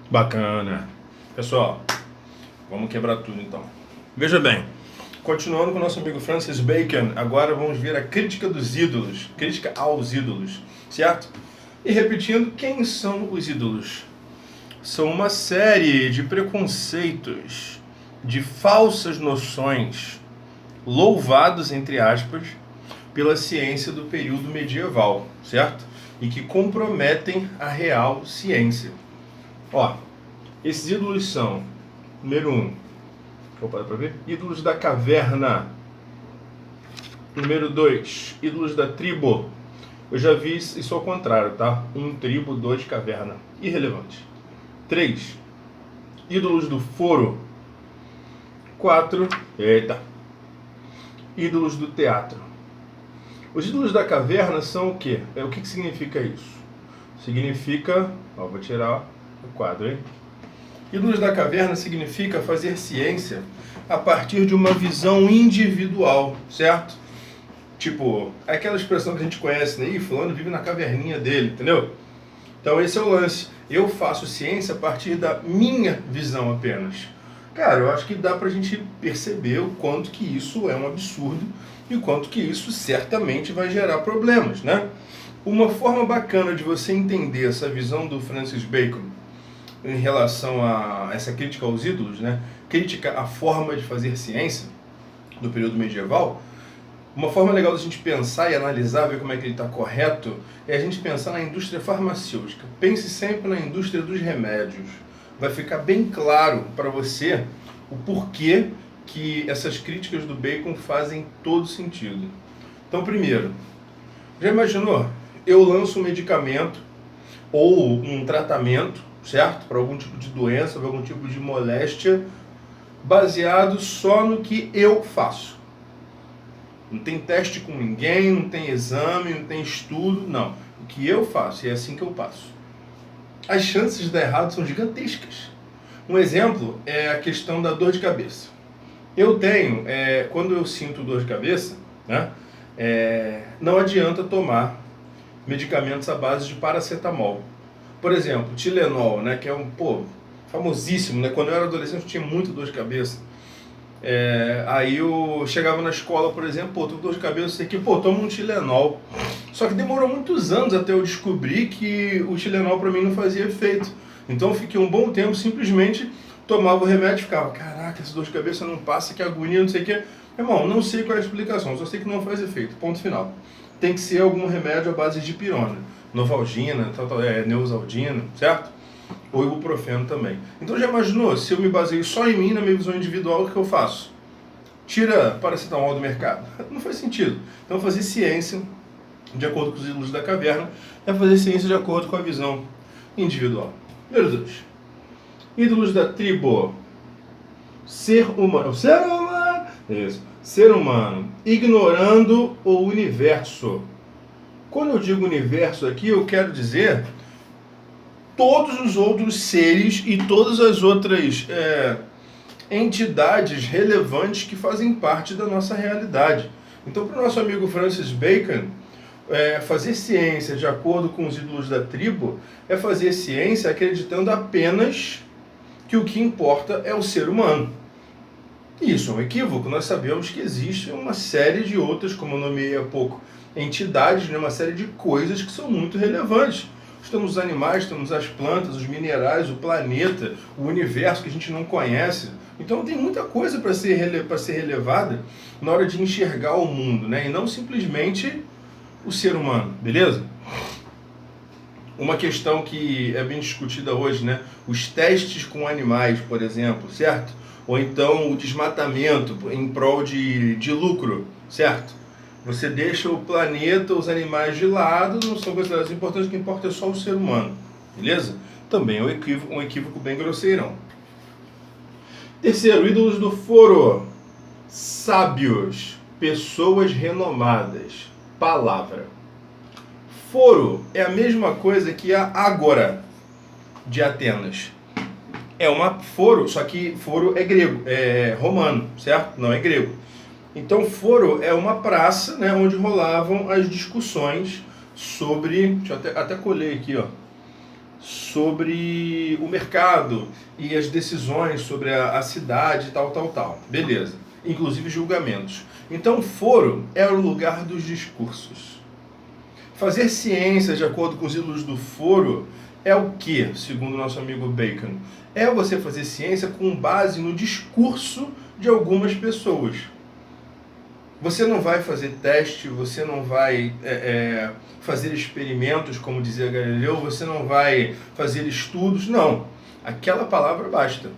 Bacana. Pessoal, vamos quebrar tudo então. Veja bem, continuando com o nosso amigo Francis Bacon, agora vamos ver a crítica dos ídolos, crítica aos ídolos, certo? E repetindo, quem são os ídolos? São uma série de preconceitos, de falsas noções, louvados, entre aspas, pela ciência do período medieval, certo? E que comprometem a real ciência. Ó, esses ídolos são, número 1, dá pra ver? Ídolos da caverna. Número 2, ídolos da tribo. Eu já vi isso ao contrário, tá? 1 tribo, 2 caverna. Irrelevante. 3, ídolos do foro. 4, ídolos do teatro. Os ídolos da caverna são o quê? O que significa isso? Significa, vou tirar o quadro, hein? Ídolos da caverna significa fazer ciência a partir de uma visão individual, certo? Tipo, aquela expressão que a gente conhece, né? Fulano vive na caverninha dele, entendeu? Então esse é o lance. Eu faço ciência a partir da minha visão apenas. Cara, eu acho que dá pra gente perceber o quanto que isso é um absurdo e o quanto que isso certamente vai gerar problemas, né? Uma forma bacana de você entender essa visão do Francis Bacon em relação a essa crítica aos ídolos, né? Crítica à forma de fazer ciência do período medieval. Uma forma legal da gente pensar e analisar, ver como é que ele está correto, é a gente pensar na indústria farmacêutica. Pense sempre na indústria dos remédios. Vai ficar bem claro para você o porquê que essas críticas do Bacon fazem todo sentido. Então, primeiro, já imaginou? Eu lanço um medicamento ou um tratamento, certo? Para algum tipo de doença, para algum tipo de moléstia, baseado só no que eu faço. Não tem teste com ninguém, não tem exame, não tem estudo, não. O que eu faço, e é assim que eu passo. As chances de dar errado são gigantescas. Um exemplo é a questão da dor de cabeça. Eu tenho, quando eu sinto dor de cabeça, né, não adianta tomar medicamentos à base de paracetamol. Por exemplo, Tilenol, né, que é famosíssimo, né? Quando eu era adolescente eu tinha muita dor de cabeça. Aí eu chegava na escola, por exemplo, tô com dor de cabeça, sei que, toma um Tilenol. Só que demorou muitos anos até eu descobrir que o Tilenol pra mim não fazia efeito. Então eu fiquei um bom tempo, simplesmente tomava o remédio e ficava, caraca, essa dor de cabeça não passa, que agonia, não sei o que. Irmão, não sei qual é a explicação, só sei que não faz efeito, ponto final. Tem que ser algum remédio à base de pirona, Novalgina, Neosaldina, certo? Ou ibuprofeno também. Então já imaginou, se eu me baseio só em mim, na minha visão individual, o que eu faço? Tira paracetamol do mercado. Não faz sentido. Então fazer ciência, de acordo com os ídolos da caverna, é fazer ciência de acordo com a visão individual. Número 2. Ídolos da tribo. Ser humano. Ser humano! Isso. Ser humano. Ignorando o universo. Quando eu digo universo aqui, eu quero dizer todos os outros seres e todas as outras entidades relevantes que fazem parte da nossa realidade. Então, para o nosso amigo Francis Bacon, fazer ciência de acordo com os ídolos da tribo é fazer ciência acreditando apenas que o que importa é o ser humano. E isso é um equívoco. Nós sabemos que existe uma série de outras, como eu nomeei há pouco, entidades, né, uma série de coisas que são muito relevantes. Temos os animais, temos as plantas, os minerais, o planeta, o universo que a gente não conhece. Então tem muita coisa para ser relevada na hora de enxergar o mundo, né? E não simplesmente o ser humano, beleza? Uma questão que é bem discutida hoje, né? Os testes com animais, por exemplo, certo? Ou então o desmatamento em prol de lucro, certo? Você deixa o planeta, os animais de lado, não são considerados importantes, o que importa é só o ser humano, beleza? Também é um equívoco bem grosseirão. Terceiro, ídolos do foro. Sábios, pessoas renomadas, palavra. Foro é a mesma coisa que a Ágora de Atenas. Foro, só que foro é grego, é romano, certo? Não é grego. Então, foro é uma praça, né, onde rolavam as discussões sobre... Deixa eu até colei aqui, ó. sobre o mercado e as decisões sobre a cidade, tal. Beleza. Inclusive julgamentos. Então, foro é o lugar dos discursos. Fazer ciência de acordo com os ídolos do foro é o que, segundo nosso amigo Bacon? É você fazer ciência com base no discurso de algumas pessoas. Você não vai fazer teste, você não vai fazer experimentos, como dizia Galileu, você não vai fazer estudos, não. Aquela palavra basta,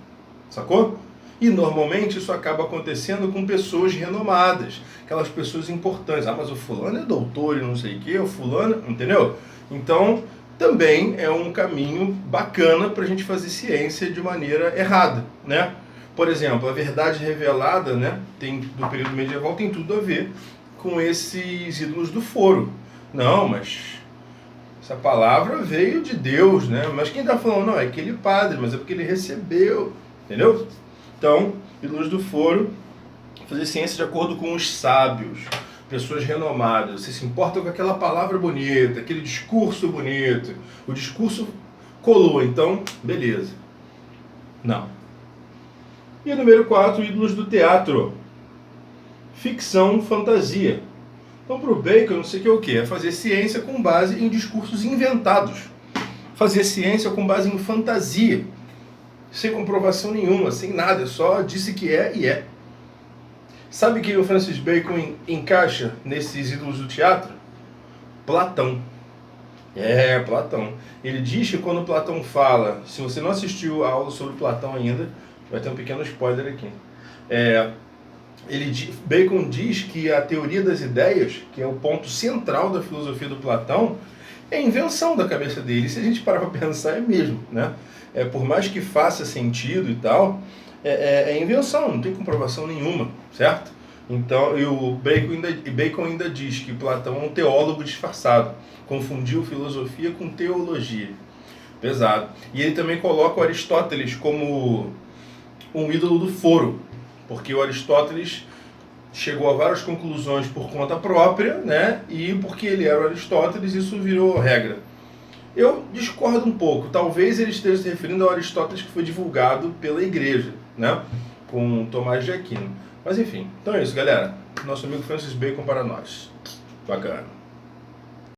sacou? E normalmente isso acaba acontecendo com pessoas renomadas, aquelas pessoas importantes. Ah, mas o fulano é doutor e não sei o que, o fulano, entendeu? Então, também é um caminho bacana para a gente fazer ciência de maneira errada, né? Por exemplo, a verdade revelada, né, do período medieval tem tudo a ver com esses ídolos do foro. Não, mas essa palavra veio de Deus, né? Mas quem está falando, não, é aquele padre, mas é porque ele recebeu, entendeu? Então, ídolos do foro, fazer ciência de acordo com os sábios, pessoas renomadas. Você se importa com aquela palavra bonita, aquele discurso bonito. O discurso colou, então, beleza. Não. E número 4, ídolos do teatro. Ficção, fantasia. Então, para o Bacon, não sei o que é fazer ciência com base em discursos inventados. Fazer ciência com base em fantasia. Sem comprovação nenhuma, sem nada, só disse que é e é. Sabe quem o Francis Bacon encaixa nesses ídolos do teatro? Platão. Platão. Ele diz que quando Platão fala, se você não assistiu a aula sobre Platão ainda, vai ter um pequeno spoiler aqui. Bacon diz que a teoria das ideias, que é o ponto central da filosofia do Platão, é invenção da cabeça dele. Se a gente parar para pensar, é mesmo, né? Por mais que faça sentido e tal, é invenção, não tem comprovação nenhuma, certo? Então, e o Bacon ainda diz que Platão é um teólogo disfarçado, confundiu filosofia com teologia. Pesado. E ele também coloca o Aristóteles como um ídolo do foro, porque o Aristóteles chegou a várias conclusões por conta própria, né? E porque ele era o Aristóteles, isso virou regra. Eu discordo um pouco. Talvez ele esteja se referindo ao Aristóteles que foi divulgado pela igreja, né? Com Tomás de Aquino. Mas enfim, então é isso, galera. Nosso amigo Francis Bacon para nós. Bacana.